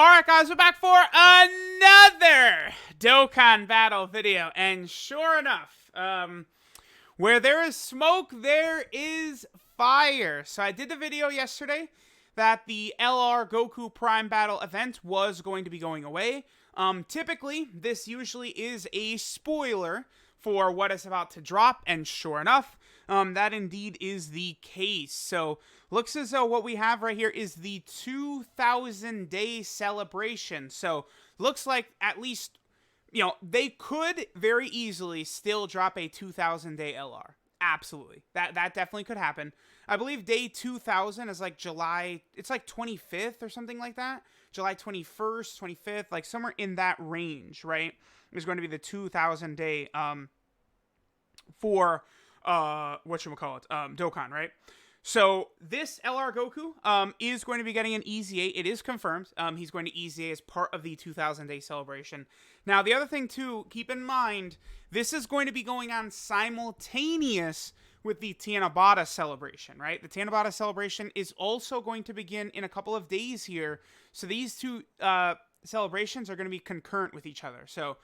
Alright guys, we're back for another Dokkan battle video, and sure enough, where there is smoke, there is fire. So I did the video yesterday that the LR Goku Prime Battle event was going to be going away. Typically, this usually is a spoiler for what is about to drop, and sure enough, that indeed is the case. So, looks as though what we have right here is the 2,000-day celebration. So, looks like at least, they could very easily still drop a 2,000-day LR. Absolutely. That definitely could happen. I believe day 2,000 is like July, it's like 25th or something like that. July 21st, 25th, like somewhere in that range, right? Is going to be the 2,000 day for whatchamacallit, Dokkan, right? So this LR Goku is going to be getting an EZA. It is confirmed. He's going to EZA as part of the 2,000 day celebration. Now, the other thing too, keep in mind, this is going to be going on simultaneous with the Tanabata celebration, right? The Tanabata celebration is also going to begin in a couple of days here. So these two celebrations are going to be concurrent with each other. So,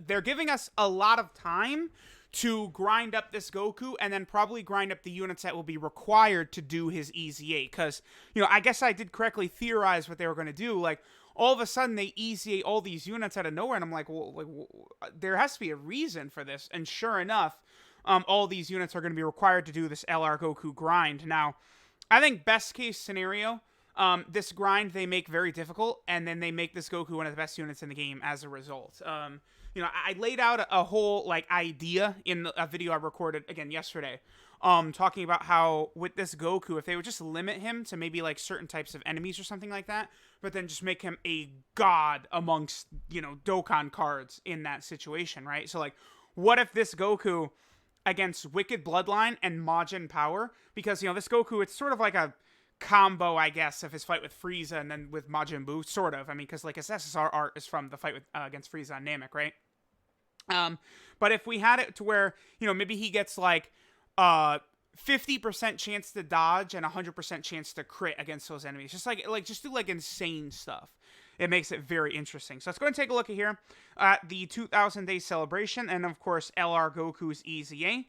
they're giving us a lot of time to grind up this Goku and then probably grind up the units that will be required to do his EZA. Because, I guess I did correctly theorize what they were going to do. Like, all of a sudden they EZA all these units out of nowhere, and I'm like, well, there has to be a reason for this. And sure enough, all these units are going to be required to do this LR Goku grind. Now, I think best case scenario, this grind they make very difficult, and then they make this Goku one of the best units in the game as a result. I laid out a whole idea in a video I recorded again yesterday, talking about how with this Goku, if they would just limit him to maybe like certain types of enemies or something like that, but then just make him a god amongst Dokkan cards in that situation, right? So what if this Goku against Wicked Bloodline and Majin Power, because this Goku, it's sort of like a combo, I guess, of his fight with Frieza and then with Majin Buu, sort of. I mean, because his SSR art is from the fight with against Frieza on Namek, right? But if we had it to where, maybe he gets 50% chance to dodge and 100% chance to crit against those enemies, just just do insane stuff. It makes it very interesting. So let's go and take a look at here at the 2,000 day celebration, and of course LR Goku's EZA.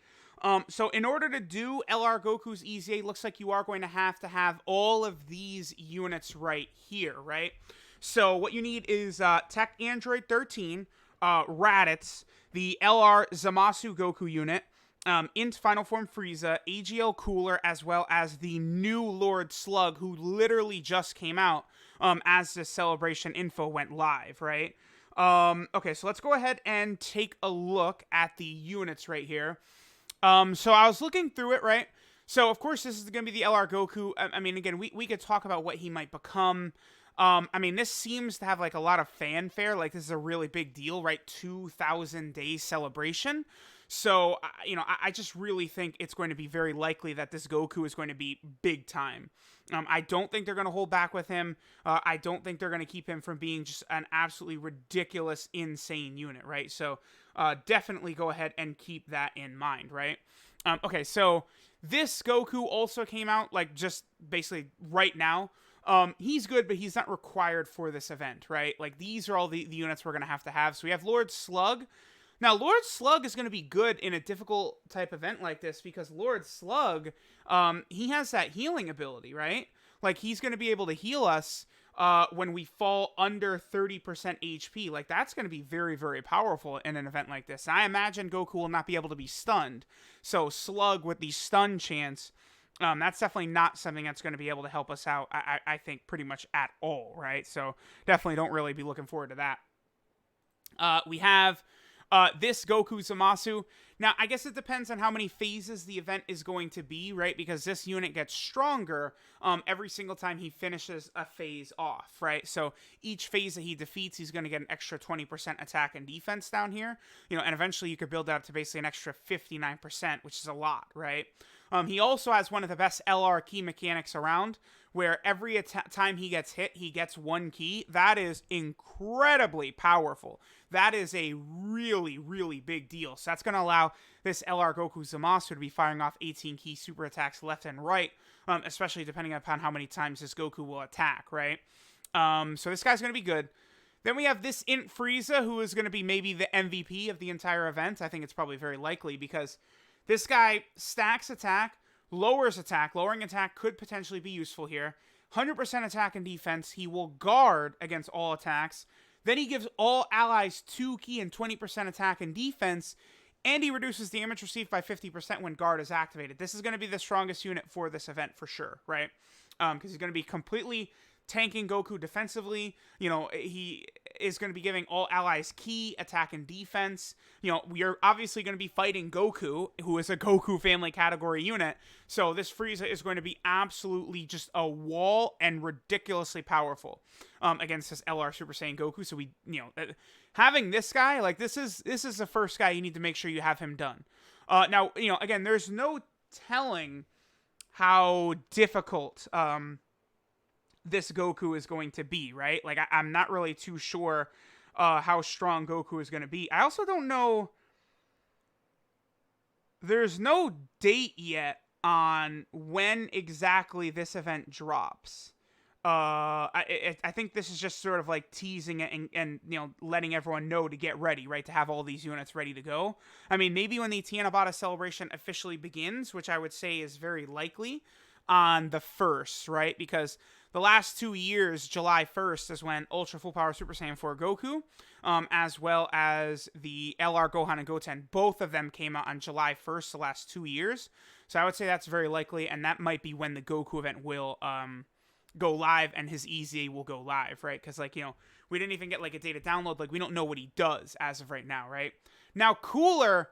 So in order to do LR Goku's EZA, looks like you are going to have all of these units right here, right? So what you need is Tech Android 13, Raditz, the LR Zamasu Goku unit, Int Final Form Frieza, AGL Cooler, as well as the new Lord Slug, who literally just came out as the celebration info went live, right? Okay, so let's go ahead and take a look at the units right here. So I was looking through it, right? So, of course, this is going to be the LR Goku. I mean, again, we could talk about what he might become. I mean, this seems to have, a lot of fanfare. This is a really big deal, right? 2,000 day celebration. So, I just really think it's going to be very likely that this Goku is going to be big time. I don't think they're going to hold back with him. I don't think they're going to keep him from being just an absolutely ridiculous, insane unit, right? So, definitely go ahead and keep that in mind, right? Okay, so this Goku also came out, just basically right now. He's good, but he's not required for this event, right? These are all the units we're going to have. So we have Lord Slug. Now, Lord Slug is going to be good in a difficult type event like this because Lord Slug, he has that healing ability, right? He's going to be able to heal us when we fall under 30% HP. That's going to be very, very powerful in an event like this. And I imagine Goku will not be able to be stunned. So Slug with the stun chance, that's definitely not something that's going to be able to help us out, I think, pretty much at all, right? So definitely don't really be looking forward to that. We have this Goku Zamasu. Now, I guess it depends on how many phases the event is going to be, right? Because this unit gets stronger every single time he finishes a phase off, right? So each phase that he defeats, he's going to get an extra 20% attack and defense down here. And eventually you could build that up to basically an extra 59%, which is a lot, right? He also has one of the best LR key mechanics around, where every time he gets hit, he gets one key. That is incredibly powerful. That is a really, really big deal. So that's going to allow this LR Goku Zamasu to be firing off 18 key super attacks left and right, especially depending upon how many times this Goku will attack, right? So this guy's going to be good. Then we have this Int Frieza, who is going to be maybe the MVP of the entire event. I think it's probably very likely because this guy stacks attack, lowers attack. Lowering attack could potentially be useful here. 100% attack and defense. He will guard against all attacks. Then he gives all allies 2 ki and 20% attack and defense. And he reduces damage received by 50% when guard is activated. This is going to be the strongest unit for this event for sure, right? Because he's going to be completely tanking Goku defensively. You know, he is going to be giving all allies ki, attack, and defense. You know, we are obviously going to be fighting Goku, who is a Goku family category unit. So this Frieza is going to be absolutely just a wall and ridiculously powerful against this LR Super Saiyan Goku. So we, you know, having this guy, like this is the first guy you need to make sure you have him done. Now, you know, again, there's no telling how difficult this Goku is going to be, right? Like, I'm not really too sure how strong Goku is going to be. I also don't know. There's no date yet on when exactly this event drops. I think this is just sort of like teasing it and you know, letting everyone know to get ready, right? To have all these units ready to go. I mean, maybe when the Tianabata celebration officially begins, which I would say is very likely on the 1st, right? Because the last 2 years, July 1st is when Ultra Full Power Super Saiyan 4 Goku, as well as the LR Gohan and Goten, both of them came out on July 1st the last 2 years. So I would say that's very likely, and that might be when the Goku event will go live and his EZA will go live, right? Because, like, you know, we didn't even get, like, a data download. Like, we don't know what he does as of right now, right? Now, Cooler...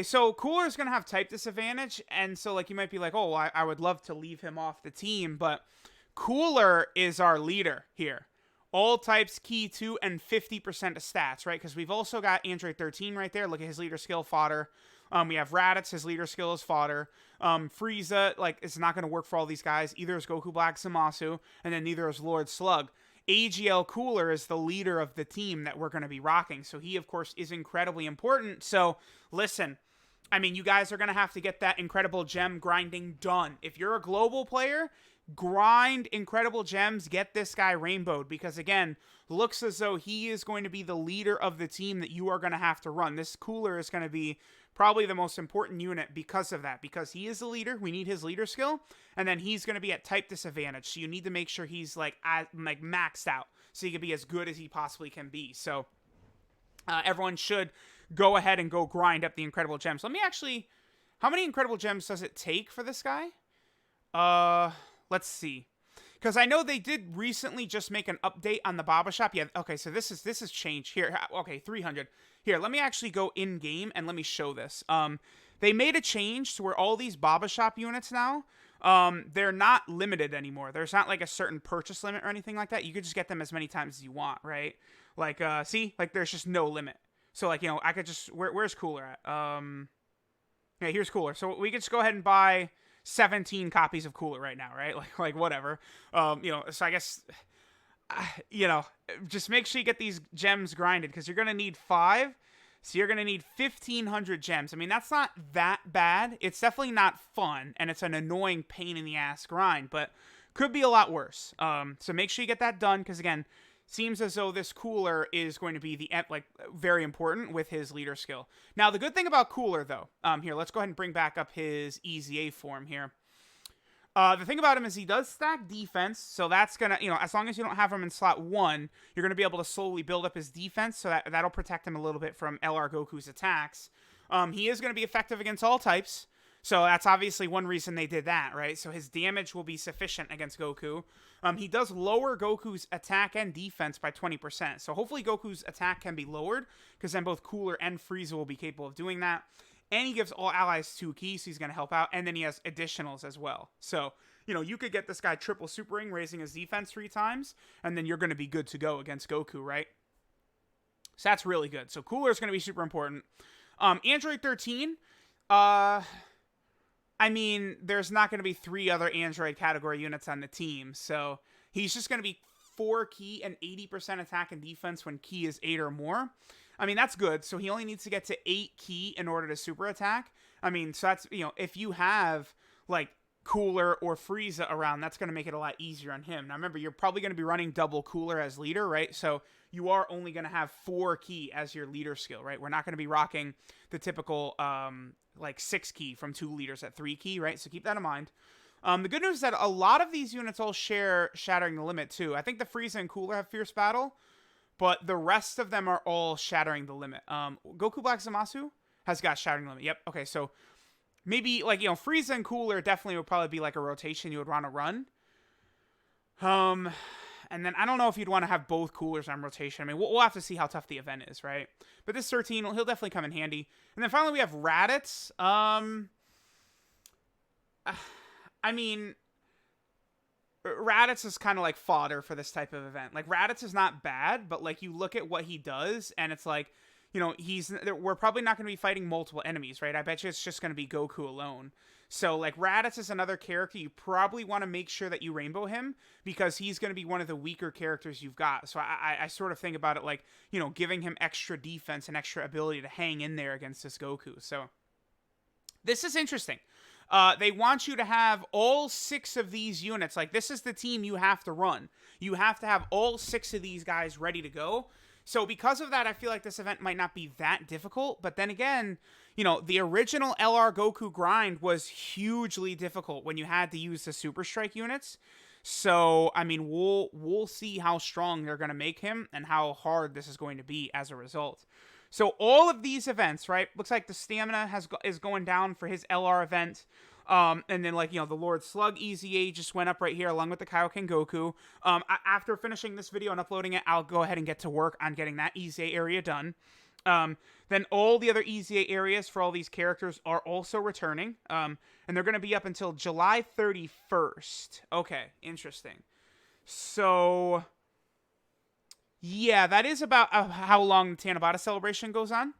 so Cooler is going to have type disadvantage, and so, like, you might be like, oh, well, I would love to leave him off the team, but Cooler is our leader here. All types, key 2, and 50% of stats, right? Because we've also got Android 13 right there. Look at his leader skill, fodder. We have Raditz, his leader skill is fodder. Frieza, like, it's not going to work for all these guys. Either is Goku Black Zamasu, and then neither is Lord Slug. AGL Cooler is the leader of the team that we're going to be rocking. So he, of course, is incredibly important. So, listen, I mean, you guys are going to have to get that incredible gem grinding done. If you're a global player, grind incredible gems, get this guy rainbowed. Because, again, looks as though he is going to be the leader of the team that you are going to have to run. This Cooler is going to be probably the most important unit because of that. Because he is the leader. We need his leader skill. And then he's going to be at type disadvantage. So you need to make sure he's like maxed out. So he can be as good as he possibly can be. So everyone should go ahead and go grind up the incredible gems. Let me actually... How many incredible gems does it take for this guy? Let's see. Because I know they did recently just make an update on the Baba Shop. Yeah, okay, so this is changed. Here, okay, 300. Here, let me actually go in-game and let me show this. They made a change to where all these Baba Shop units now, they're not limited anymore. There's not like a certain purchase limit or anything like that. You could just get them as many times as you want, right? Like, see? Like, there's just no limit. So, like, you know, I could just... Where's Cooler at? Yeah, here's Cooler. So we could just go ahead and buy 17 copies of Cooler right now, right? Like whatever. You know, so I guess... you know, just make sure you get these gems grinded, because you're going to need 5. So you're going to need 1,500 gems. I mean, that's not that bad. It's definitely not fun, and it's an annoying pain in the ass grind, but could be a lot worse. So make sure you get that done, because again, seems as though this Cooler is going to be very important with his leader skill. Now, the good thing about Cooler, though, here, let's go ahead and bring back up his EZA form here. The thing about him is he does stack defense, so that's going to, you know, as long as you don't have him in slot 1, you're going to be able to slowly build up his defense, so that'll protect him a little bit from LR Goku's attacks. He is going to be effective against all types, so that's obviously one reason they did that, right? So his damage will be sufficient against Goku. He does lower Goku's attack and defense by 20%, so hopefully Goku's attack can be lowered, because then both Cooler and Frieza will be capable of doing that. And he gives all allies 2 keys, so he's going to help out. And then he has additionals as well. So, you know, you could get this guy triple supering, raising his defense 3 times, and then you're going to be good to go against Goku, right? So that's really good. So Cooler is going to be super important. Android 13, I mean, there's not going to be 3 other Android category units on the team. So he's just going to be 4 key and 80% attack and defense when key is 8 or more. I mean, that's good. So he only needs to get to 8 key in order to super attack. I mean, so that's, you know, if you have like Cooler or Frieza around, that's going to make it a lot easier on him. Now remember, you're probably going to be running double Cooler as leader, right? So you are only going to have 4 ki as your leader skill, right? We're not going to be rocking the typical like 6 ki from 2 leaders at 3 ki, right? So keep that in mind. The good news is that a lot of these units all share Shattering the Limit too. I think the Frieza and Cooler have Fierce Battle, but the rest of them are all Shattering the Limit. Goku Black Zamasu has got Shattering the Limit. Yep. Okay, so maybe, like, Frieza and Cooler definitely would probably be like a rotation you would want to run. And then I don't know if you'd want to have both Coolers on rotation. I mean, we'll have to see how tough the event is, right? But this 13, he'll definitely come in handy. And then finally we have Raditz. I mean, Raditz is kind of like fodder for this type of event. Like, Raditz is not bad, but like you look at what he does and it's like, we're probably not going to be fighting multiple enemies, right? I bet you it's just going to be Goku alone. So, like, Raditz is another character you probably want to make sure that you rainbow him because he's going to be one of the weaker characters you've got. So I sort of think about it like, giving him extra defense and extra ability to hang in there against this Goku. So this is interesting. They want you to have all 6 of these units. Like, this is the team you have to run. You have to have all 6 of these guys ready to go. So because of that, I feel like this event might not be that difficult. But then again, the original LR Goku grind was hugely difficult when you had to use the Super Strike units. So, I mean, we'll see how strong they're going to make him and how hard this is going to be as a result. So all of these events, right? Looks like the stamina is going down for his LR event. And then, like, the Lord Slug EZA just went up right here along with the Kaioken Goku. After finishing this video and uploading it, I'll go ahead and get to work on getting that EZA area done. Then all the other EZA areas for all these characters are also returning. And they're going to be up until July 31st. Okay, interesting. So, yeah, that is about how long the Tanabata celebration goes on.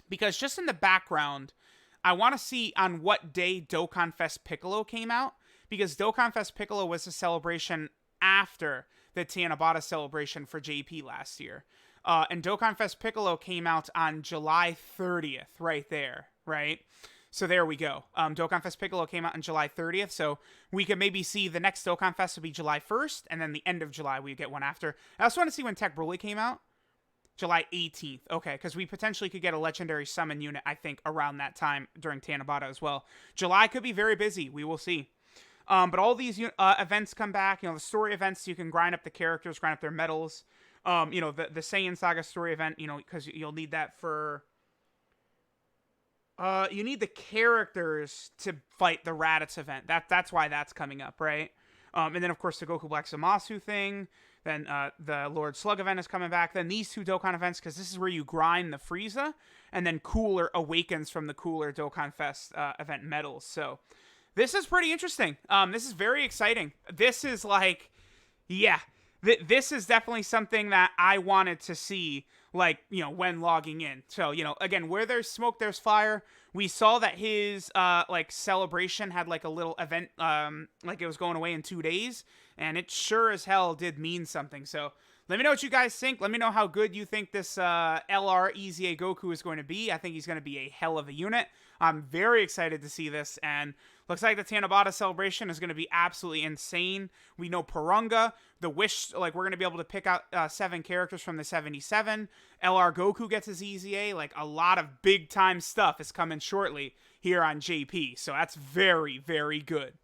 Because just in the background, I want to see on what day Dokkan Fest Piccolo came out, because Dokkan Fest Piccolo was a celebration after the Tanabata celebration for JP last year. And Dokkan Fest Piccolo came out on July 30th, right there, right? So there we go. Dokkan Fest Piccolo came out on July 30th, so we could maybe see the next Dokkan Fest will be July 1st, and then the end of July we get one after. I also want to see when Tech Broly came out. July 18th. Okay, because we potentially could get a legendary summon unit, I think, around that time during Tanabata as well. July could be very busy. We will see. But all these events come back. The story events, you can grind up the characters, grind up their medals. The Saiyan Saga story event, because you'll need that for... you need the characters to fight the Raditz event. That's why that's coming up, right? And then, of course, the Goku Black Zamasu thing. Then the Lord Slug event is coming back. Then these 2 Dokkan events, because this is where you grind the Frieza. And then Cooler awakens from the Cooler Dokkan Fest event medals. So this is pretty interesting. This is very exciting. This is like, yeah, this is definitely something that I wanted to see, like, when logging in. So, again, where there's smoke, there's fire. We saw that his, like, celebration had, like, a little event, like it was going away in 2 days. And it sure as hell did mean something. So let me know what you guys think. Let me know how good you think this LR EZA Goku is going to be. I think he's going to be a hell of a unit. I'm very excited to see this. And looks like the Tanabata celebration is going to be absolutely insane. We know Purunga, the Wish, like, we're going to be able to pick out 7 characters from the 77. LR Goku gets his EZA. Like, a lot of big time stuff is coming shortly here on JP. So that's very, very good.